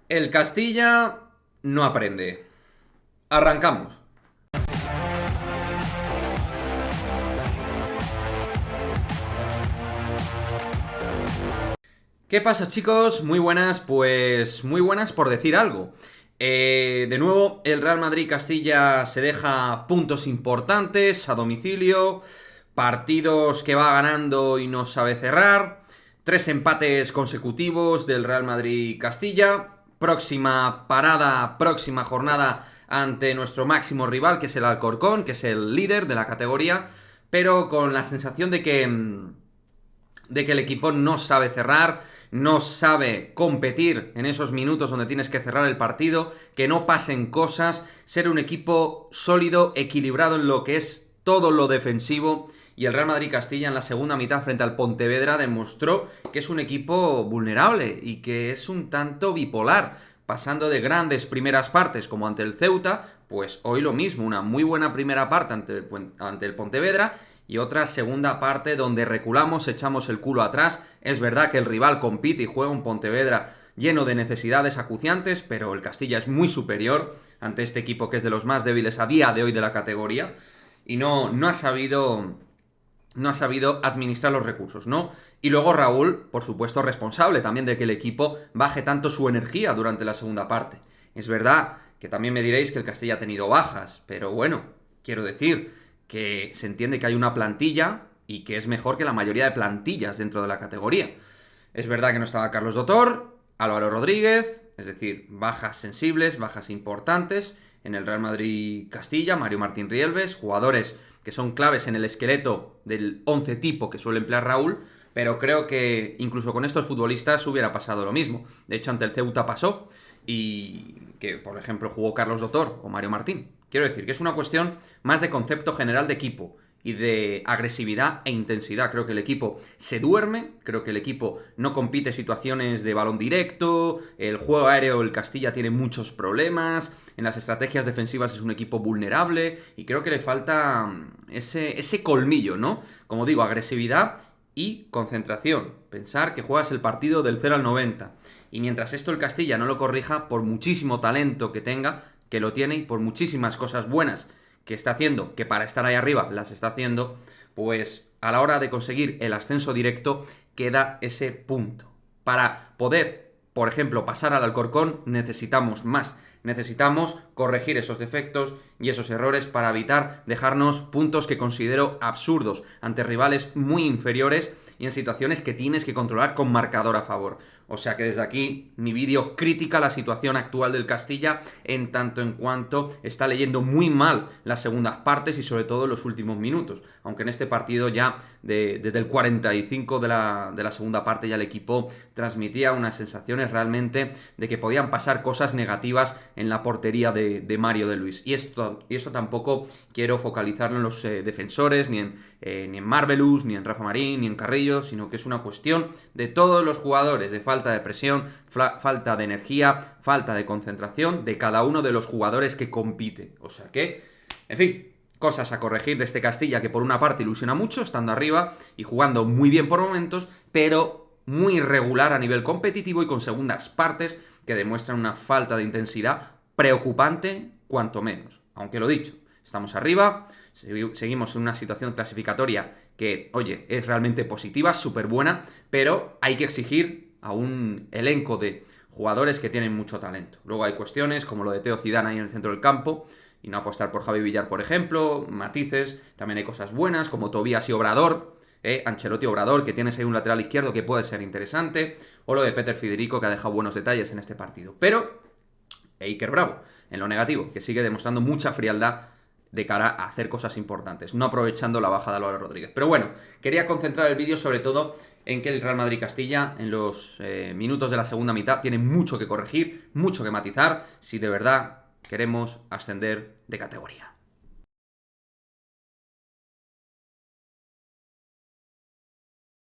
El Castilla no aprende. Arrancamos. ¿Qué pasa, chicos? Muy buenas, pues muy buenas por decir algo. De nuevo, el Real Madrid-Castilla se deja puntos importantes a domicilio, partidos que va ganando y no sabe cerrar, 3 empates consecutivos del Real Madrid-Castilla, próxima parada, próxima jornada ante nuestro máximo rival, que es el Alcorcón, que es el líder de la categoría, pero con la sensación de que el equipo no sabe cerrar, no sabe competir en esos minutos donde tienes que cerrar el partido, que no pasen cosas, ser un equipo sólido, equilibrado en lo que es todo lo defensivo. Y el Real Madrid Castilla en la segunda mitad frente al Pontevedra demostró que es un equipo vulnerable y que es un tanto bipolar, pasando de grandes primeras partes como ante el Ceuta, pues hoy lo mismo, una muy buena primera parte ante el Pontevedra y otra segunda parte donde reculamos, echamos el culo atrás. Es verdad que el rival compite y juega un Pontevedra lleno de necesidades acuciantes, pero el Castilla es muy superior ante este equipo que es de los más débiles a día de hoy de la categoría y no ha sabido administrar los recursos, ¿no? Y luego Raúl, por supuesto, responsable también de que el equipo baje tanto su energía durante la segunda parte. Es verdad que también me diréis que el Castilla ha tenido bajas, pero bueno, quiero decir que se entiende que hay una plantilla y que es mejor que la mayoría de plantillas dentro de la categoría. Es verdad que no estaba Carlos Dotor, Álvaro Rodríguez, es decir, bajas sensibles, bajas importantes en el Real Madrid Castilla, Mario Martín Rielves, jugadores que son claves en el esqueleto del 11 tipo que suele emplear Raúl, pero creo que incluso con estos futbolistas hubiera pasado lo mismo. De hecho, ante el Ceuta pasó y que, por ejemplo, jugó Carlos Dotor o Mario Martín. Quiero decir que es una cuestión más de concepto general de equipo y de agresividad e intensidad. Creo que el equipo se duerme, creo que el equipo no compite situaciones de balón directo, el juego aéreo, el Castilla tiene muchos problemas, en las estrategias defensivas es un equipo vulnerable y creo que le falta ese colmillo, ¿no? Como digo, agresividad y concentración. Pensar que juegas el partido del 0 al 90. Y mientras esto el Castilla no lo corrija, por muchísimo talento que tenga, que lo tiene, y por muchísimas cosas buenas que está haciendo, que para estar ahí arriba las está haciendo, pues a la hora de conseguir el ascenso directo queda ese punto. Para poder, por ejemplo, pasar al Alcorcón necesitamos más. Necesitamos corregir esos defectos y esos errores para evitar dejarnos puntos que considero absurdos ante rivales muy inferiores y en situaciones que tienes que controlar con marcador a favor. O sea que desde aquí mi vídeo critica la situación actual del Castilla en tanto en cuanto está leyendo muy mal las segundas partes y sobre todo los últimos minutos. Aunque en este partido ya desde el 45 de la segunda parte ya el equipo transmitía unas sensaciones realmente de que podían pasar cosas negativas en la portería de Mario de Luis. Y eso tampoco quiero focalizarlo en los defensores, ni en Marvelous, ni en Rafa Marín, ni en Carrillo, sino que es una cuestión de todos los jugadores, de falta de presión, falta de energía, falta de concentración de cada uno de los jugadores que compite. O sea que, en fin, cosas a corregir de este Castilla que por una parte ilusiona mucho, estando arriba y jugando muy bien por momentos, pero muy irregular a nivel competitivo y con segundas partes que demuestran una falta de intensidad preocupante, cuanto menos. Aunque lo dicho, estamos arriba, seguimos en una situación clasificatoria que, oye, es realmente positiva, súper buena, pero hay que exigir a un elenco de jugadores que tienen mucho talento. Luego hay cuestiones como lo de Teo Zidane ahí en el centro del campo y no apostar por Javi Villar, por ejemplo, matices, también hay cosas buenas como Tobías y Obrador, Ancelotti Obrador, que tienes ahí un lateral izquierdo que puede ser interesante, o lo de Peter Federico, que ha dejado buenos detalles en este partido. Pero Iker Bravo, en lo negativo, que sigue demostrando mucha frialdad de cara a hacer cosas importantes, no aprovechando la baja de Álvaro Rodríguez. Pero bueno, quería concentrar el vídeo sobre todo en que el Real Madrid Castilla en los minutos de la segunda mitad tiene mucho que corregir, mucho que matizar, si de verdad queremos ascender de categoría.